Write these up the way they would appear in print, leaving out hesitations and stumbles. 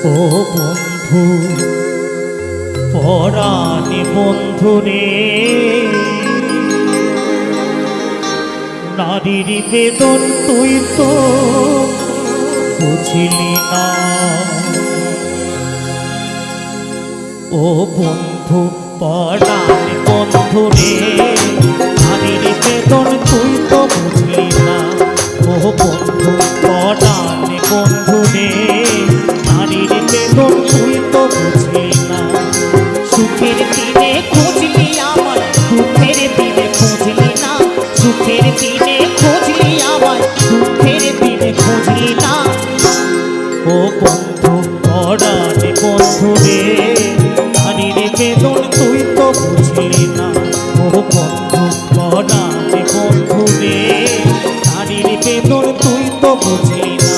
ও বন্ধু পরাণে বন্ধু রে, নারীর বেদন তুই তো বুঝলি না। ও বন্ধু পরাণে বন্ধু রে, নারীর বেদন তুই তো বুঝলি না। ও বন্ধু পরাণে বন্ধু রে, নারীর বেদন তুই তো বুঝলি না। সুখের দিনে খুঁজলি আমায়, দুঃখের দিনে খুঁজলি না। সুখের দিনে খুঁজলি আমায়, দুঃখের দিনে খুঁজলি না। ও বন্ধু পরাণে বন্ধু রে, নারীর বেদন তুই তো বুঝলি না। ও বন্ধু পরাণে বন্ধু রে, নারীর বেদন তুই তো বুঝলি না।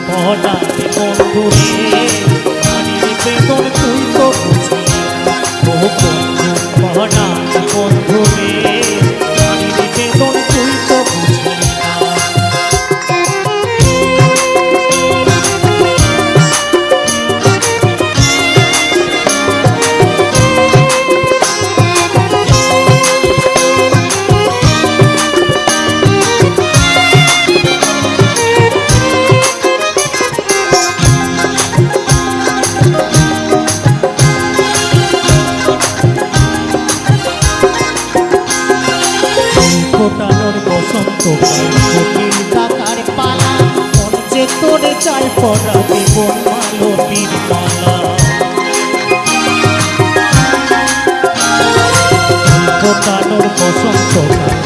পরাণে বন্ধু রে, নারীর বেদন তুই তো বুঝলি না। ও বন্ধু পরাণে বন্ধু রে, নারীর বেদন তুই তো বুঝলি না। ফোটানোর বসন্ত কোকিল ডাকার পালা, মন যে তোরে চাই পরাবে বনমালতীর মালা। ফোটানোর বসন্ত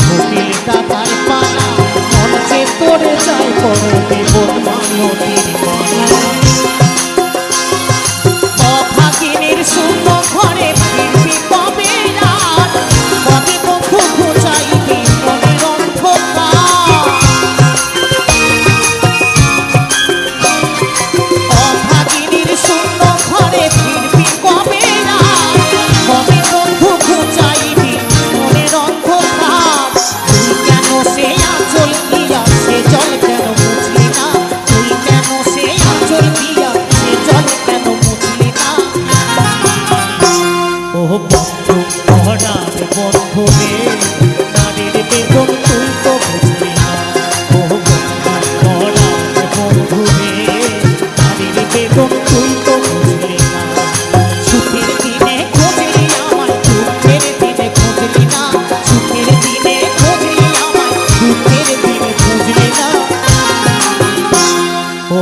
কোকিল ডাকার পালা, মন যে তোরে চাই পরাবে বনমালতীর মালা। অভাগিনীর শূন্য ঘরে ফিরবি কবে আর, কবে বন্ধু খুঁজাইবি মনের অন্ধকার। অভাগিনীর শূন্য ঘরে ফিরবি কবে আর, কবে বন্ধু খুঁজাইবি মনের অন্ধকার। তুই কেন সে আঁচল দিয়া সে জল কেন বুঝলি না। তুই কেন সে আঁচল দিয়া সে জল কেন বুঝলি না। ও বন্ধু পরাণে বন্ধু রে, নারীর বেদন তুই তো বুঝলি না। ও বন্ধু পরাণে বন্ধু রে, নারীর বেদন তুই তো বুঝলি না। সুখের দিনে খুঁজলি আমায়, দুঃখের দিনে খুঁজলি না। সুখের দিনে খুঁজলি আমায়, দুঃখের দিনে খুঁজলি না। ও